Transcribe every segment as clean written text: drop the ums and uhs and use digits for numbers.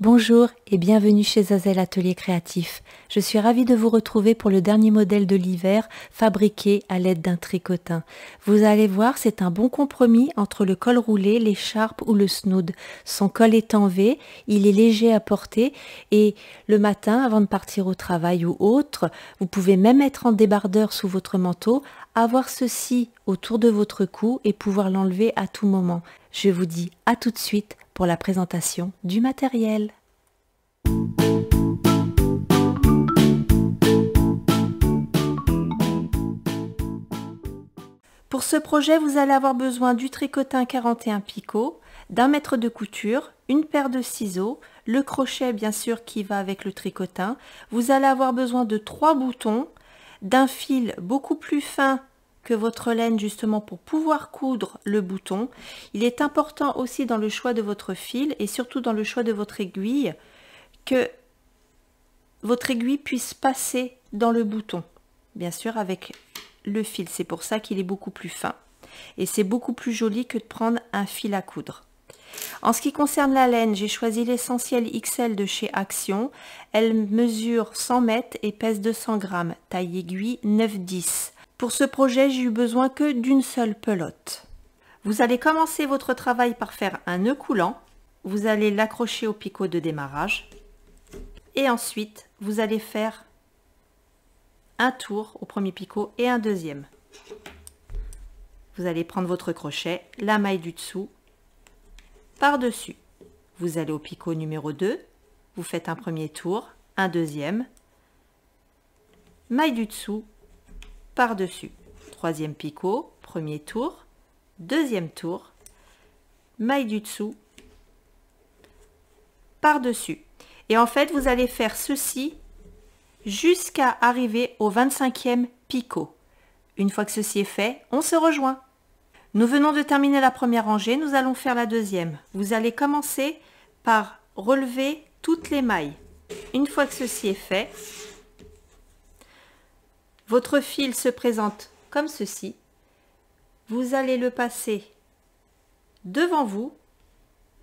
Bonjour et bienvenue chez Zazel Atelier Créatif. Je suis ravie de vous retrouver pour le dernier modèle de l'hiver fabriqué à l'aide d'un tricotin. Vous allez voir, c'est un bon compromis entre le col roulé, l'écharpe ou le snood. Son col est en V, il est léger à porter et le matin, avant de partir au travail ou autre, vous pouvez même mettre en débardeur sous votre manteau, avoir ceci autour de votre cou et pouvoir l'enlever à tout moment. Je vous dis à tout de suite pour la présentation du matériel. Pour ce projet, vous allez avoir besoin du tricotin 41 picot, d'un mètre de couture, une paire de ciseaux, le crochet bien sûr qui va avec le tricotin. Vous allez avoir besoin de 3 boutons, d'un fil beaucoup plus fin que votre laine justement pour pouvoir coudre le bouton. Il est important aussi dans le choix de votre fil et surtout dans le choix de votre aiguille que votre aiguille puisse passer dans le bouton, bien sûr avec le fil. C'est pour ça qu'il est beaucoup plus fin et c'est beaucoup plus joli que de prendre un fil à coudre. En ce qui concerne la laine, j'ai choisi l'essentiel XL de chez Action. Elle mesure 100 mètres et pèse 200 grammes, taille aiguille 9-10. Pour ce projet, j'ai eu besoin que d'une seule pelote. Vous allez commencer votre travail par faire un nœud coulant. Vous allez l'accrocher au picot de démarrage. Et ensuite, vous allez faire un tour au premier picot et un deuxième. Vous allez prendre votre crochet, la maille du dessous, par-dessus. Vous allez au picot numéro 2, vous faites un premier tour, un deuxième, maille du dessous, par-dessus. Troisième picot, premier tour, deuxième tour, maille du dessous, par-dessus. Et en fait, vous allez faire ceci jusqu'à arriver au 25e picot. Une fois que ceci est fait, on se rejoint. Nous venons de terminer la première rangée, nous allons faire la deuxième. Vous allez commencer par relever toutes les mailles. Une fois que ceci est fait, votre fil se présente comme ceci. Vous allez le passer devant vous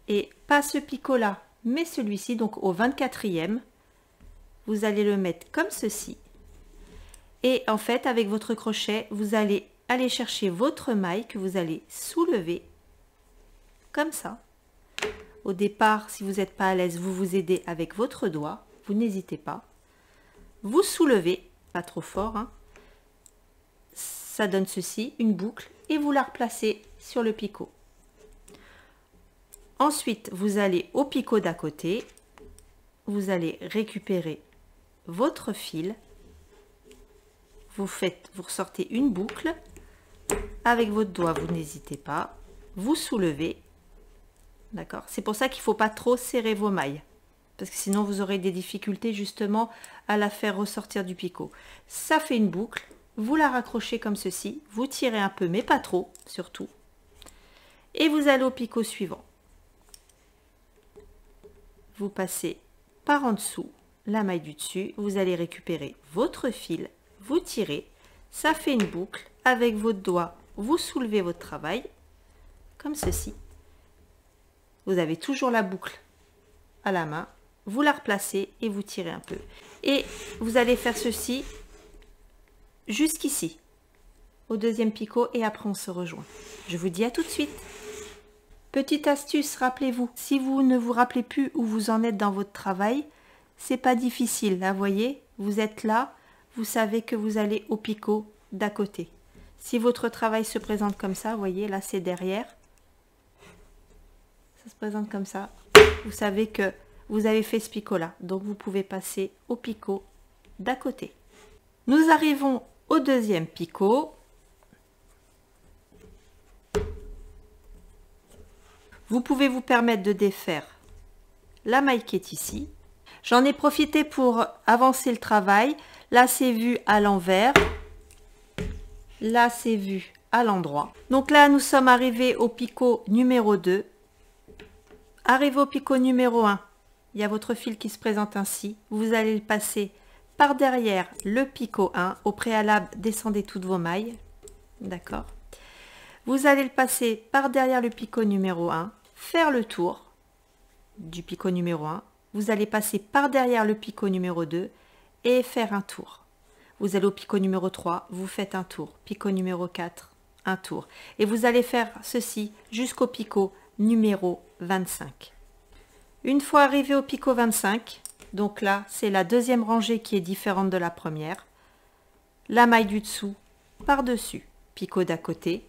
et pas ce picot-là, mais celui-ci, donc au 24e. Vous allez le mettre comme ceci. Et en fait, avec votre crochet, vous allez aller chercher votre maille que vous allez soulever comme ça. Au départ, si vous n'êtes pas à l'aise, vous vous aidez avec votre doigt. Vous n'hésitez pas. Vous soulevez, pas trop fort, hein. Ça donne ceci, une boucle, et vous la replacez sur le picot. Ensuite, vous allez au picot d'à côté. Vous allez récupérer votre fil. Vous ressortez une boucle. Avec votre doigt, vous n'hésitez pas. Vous soulevez. D'accord? C'est pour ça qu'il ne faut pas trop serrer vos mailles. Parce que sinon, vous aurez des difficultés justement à la faire ressortir du picot. Ça fait une boucle. Vous la raccrochez comme ceci. Vous tirez un peu, mais pas trop, surtout. Et vous allez au picot suivant. Vous passez par en dessous la maille du dessus. Vous allez récupérer votre fil. Vous tirez. Ça fait une boucle. Avec votre doigt, vous soulevez votre travail, comme ceci. Vous avez toujours la boucle à la main. Vous la replacez et vous tirez un peu. Et vous allez faire ceci jusqu'ici, au deuxième picot, et après on se rejoint. Je vous dis à tout de suite. Petite astuce, rappelez-vous, si vous ne vous rappelez plus où vous en êtes dans votre travail, c'est pas difficile. Là, voyez, vous êtes là, vous savez que vous allez au picot d'à côté. Si votre travail se présente comme ça, vous voyez, là c'est derrière. Ça se présente comme ça. Vous savez que vous avez fait ce picot-là. Donc vous pouvez passer au picot d'à côté. Nous arrivons au deuxième picot. Vous pouvez vous permettre de défaire la maille qui est ici. J'en ai profité pour avancer le travail. Là c'est vu à l'envers. Là, c'est vu à l'endroit. Donc là, nous sommes arrivés au picot numéro 2. Arrivé au picot numéro 1, il y a votre fil qui se présente ainsi. Vous allez le passer par derrière le picot 1. Au préalable, descendez toutes vos mailles. D'accord. Vous allez le passer par derrière le picot numéro 1, faire le tour du picot numéro 1. vous allez passer par derrière le picot numéro 2 et faire un tour. Vous allez au picot numéro 3, vous faites un tour. Picot numéro 4, un tour. Et vous allez faire ceci jusqu'au picot numéro 25. Une fois arrivé au picot 25, donc là, c'est la deuxième rangée qui est différente de la première. La maille du dessous, par-dessus, picot d'à côté,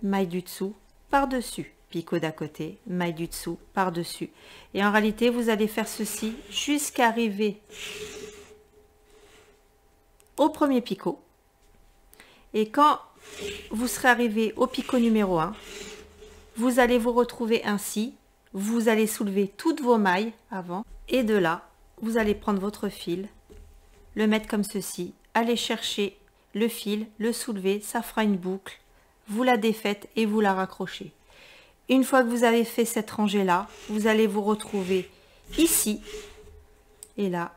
maille du dessous, par-dessus, picot d'à côté, maille du dessous, par-dessus. Et en réalité, vous allez faire ceci jusqu'à arriver au premier picot. Et quand vous serez arrivé au picot numéro 1, vous allez vous retrouver ainsi. Vous allez soulever toutes vos mailles avant. Et de là, vous allez prendre votre fil, le mettre comme ceci, aller chercher le fil, le soulever, ça fera une boucle. Vous la défaites et vous la raccrochez. Une fois que vous avez fait cette rangée-là, vous allez vous retrouver ici. Et là,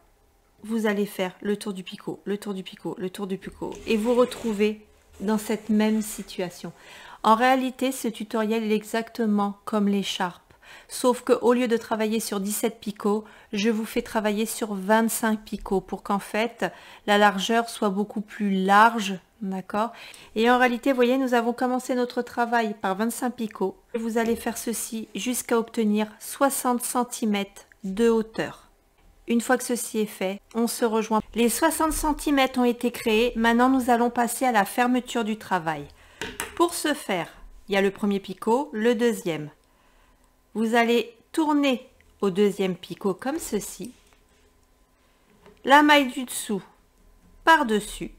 vous allez faire le tour du picot, le tour du picot, le tour du picot. Et vous retrouvez dans cette même situation. En réalité, ce tutoriel est exactement comme l'écharpe. Sauf qu'au lieu de travailler sur 17 picots, je vous fais travailler sur 25 picots pour qu'en fait, la largeur soit beaucoup plus large. D'accord? Et en réalité, vous voyez, nous avons commencé notre travail par 25 picots. Vous allez faire ceci jusqu'à obtenir 60 cm de hauteur. Une fois que ceci est fait, on se rejoint. Les 60 cm ont été créés. Maintenant, nous allons passer à la fermeture du travail. Pour ce faire, il y a le premier picot, le deuxième. Vous allez tourner au deuxième picot comme ceci. La maille du dessous par-dessus.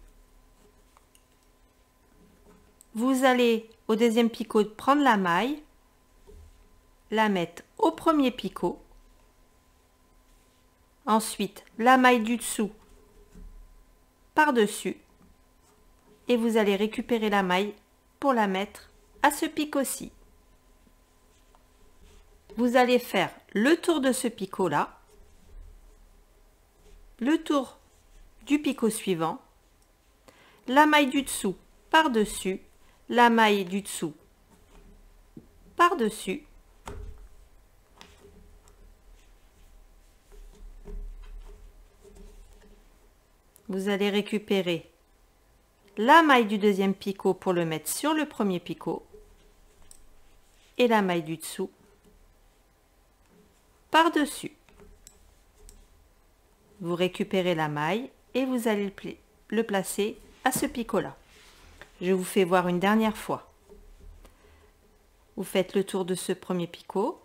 Vous allez au deuxième picot prendre la maille, la mettre au premier picot. Ensuite, la maille du dessous par-dessus. Et vous allez récupérer la maille pour la mettre à ce picot-ci. Vous allez faire le tour de ce picot-là, le tour du picot suivant, la maille du dessous par-dessus, la maille du dessous par-dessus, vous allez récupérer la maille du deuxième picot pour le mettre sur le premier picot et la maille du dessous par-dessus. Vous récupérez la maille et vous allez le placer à ce picot-là. Je vous fais voir une dernière fois. Vous faites le tour de ce premier picot.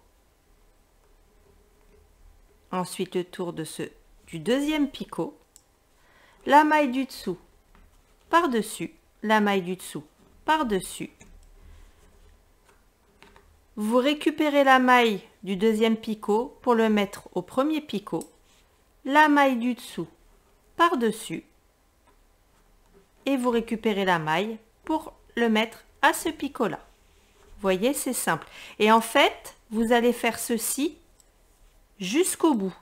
Ensuite le tour du deuxième picot. La maille du dessous par-dessus, la maille du dessous par-dessus. Vous récupérez la maille du deuxième picot pour le mettre au premier picot, la maille du dessous par-dessus et vous récupérez la maille pour le mettre à ce picot-là. Vous voyez, c'est simple. Et en fait, vous allez faire ceci jusqu'au bout.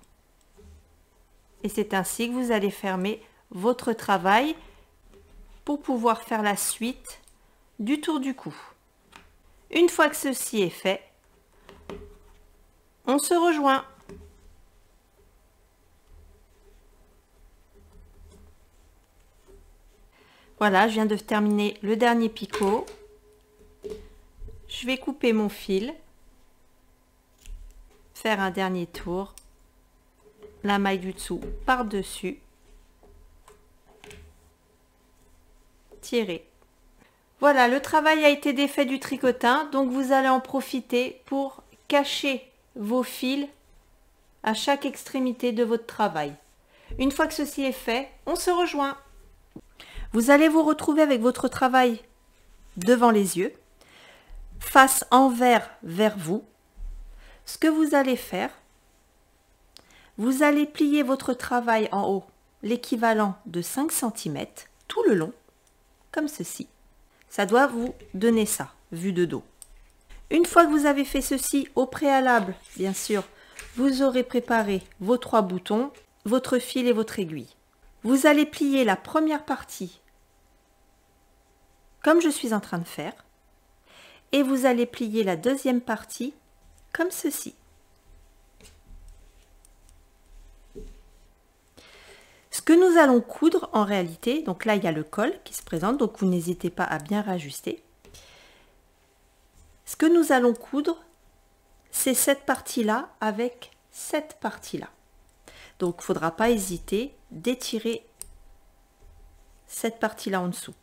Et c'est ainsi que vous allez fermer votre travail pour pouvoir faire la suite du tour du cou. Une fois que ceci est fait, on se rejoint. Voilà, je viens de terminer le dernier picot. Je vais couper mon fil, faire un dernier tour, la maille du dessous par-dessus, tirer. Voilà, le travail a été défait du tricotin, donc vous allez en profiter pour cacher vos fils à chaque extrémité de votre travail. Une fois que ceci est fait, on se rejoint. Vous allez vous retrouver avec votre travail devant les yeux, face envers vers vous. Ce que vous allez faire, vous allez plier votre travail en haut, l'équivalent de 5 cm, tout le long, comme ceci. Ça doit vous donner ça, vue de dos. Une fois que vous avez fait ceci au préalable, bien sûr, vous aurez préparé vos 3 boutons, votre fil et votre aiguille. Vous allez plier la première partie comme je suis en train de faire et vous allez plier la deuxième partie comme ceci. que nous allons coudre en réalité, donc là il y a le col qui se présente, donc vous n'hésitez pas à bien rajuster. Ce que nous allons coudre, c'est cette partie-là avec cette partie-là. Donc il ne faudra pas hésiter d'étirer cette partie-là en dessous.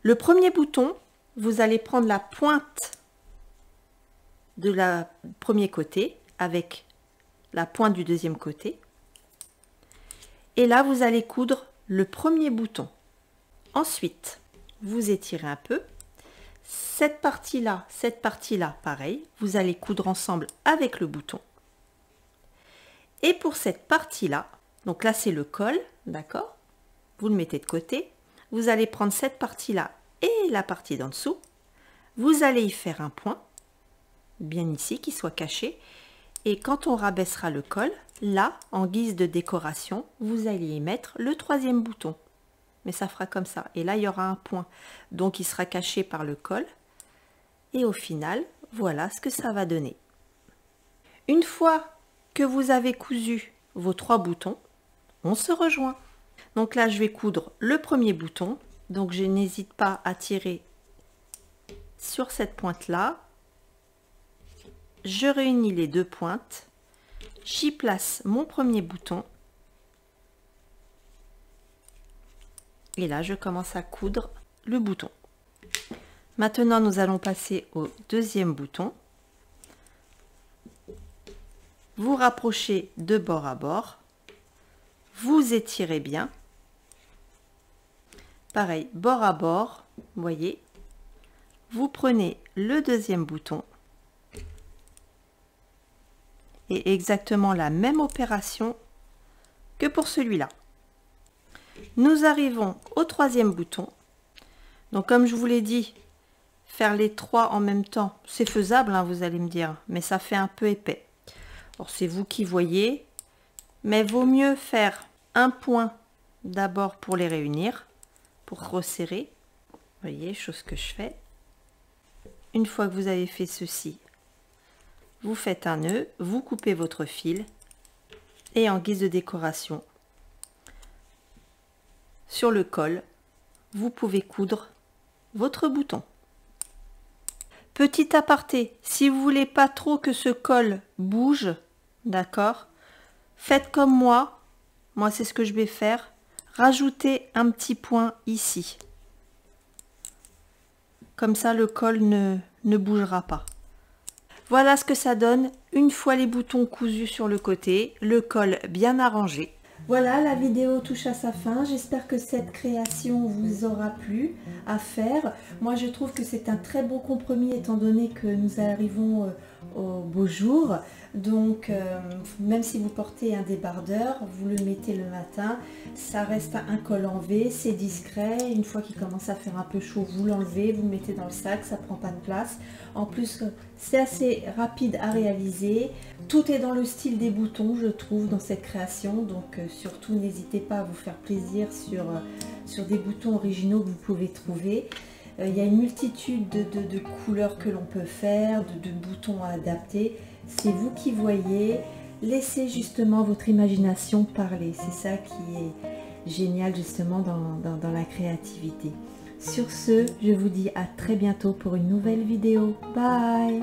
Le premier bouton, vous allez prendre la pointe de la premier côté avec la pointe du deuxième côté. Et là, vous allez coudre le premier bouton. Ensuite, vous étirez un peu. Cette partie-là, pareil, vous allez coudre ensemble avec le bouton. Et pour cette partie-là, donc là c'est le col, d'accord? Vous le mettez de côté. Vous allez prendre cette partie-là et la partie d'en dessous. Vous allez y faire un point, bien ici, qui soit caché. Et quand on rabaissera le col, là, en guise de décoration, vous allez y mettre le troisième bouton. Mais ça fera comme ça. Et là, il y aura un point. Donc, il sera caché par le col. Et au final, voilà ce que ça va donner. Une fois que vous avez cousu vos 3 boutons, on se rejoint. Donc là, je vais coudre le premier bouton. Donc, je n'hésite pas à tirer sur cette pointe-là. Je réunis les 2 pointes. J'y place mon premier bouton. Et là, je commence à coudre le bouton. Maintenant, nous allons passer au deuxième bouton. Vous rapprochez de bord à bord. Vous étirez bien. Pareil, bord à bord, vous voyez. Vous prenez le deuxième bouton. Et exactement la même opération que pour celui-là. Nous arrivons au troisième bouton. Donc comme je vous l'ai dit, faire les 3 en même temps, c'est faisable, hein, vous allez me dire, mais ça fait un peu épais. Alors c'est vous qui voyez, mais vaut mieux faire un point d'abord pour les réunir, pour resserrer. Vous voyez, chose que je fais. Une fois que vous avez fait ceci, vous faites un nœud, vous coupez votre fil et en guise de décoration, sur le col, vous pouvez coudre votre bouton. Petit aparté, si vous voulez pas trop que ce col bouge, d'accord, faites comme moi c'est ce que je vais faire, rajoutez un petit point ici. Comme ça le col ne bougera pas. Voilà ce que ça donne une fois les boutons cousus sur le côté, le col bien arrangé. Voilà, la vidéo touche à sa fin. J'espère que cette création vous aura plu à faire. Moi, je trouve que c'est un très beau compromis étant donné que nous arrivons au beau jour. Donc, même si vous portez un débardeur, vous le mettez le matin. Ça reste un col en V, c'est discret. Une fois qu'il commence à faire un peu chaud, vous l'enlevez, vous le mettez dans le sac, ça prend pas de place. En plus, c'est assez rapide à réaliser. Tout est dans le style des boutons, je trouve, dans cette création. Donc, surtout, n'hésitez pas à vous faire plaisir sur des boutons originaux que vous pouvez trouver. Il y a une multitude de couleurs que l'on peut faire, de boutons à adapter. C'est vous qui voyez. Laissez justement votre imagination parler. C'est ça qui est génial justement dans la créativité. Sur ce, je vous dis à très bientôt pour une nouvelle vidéo. Bye!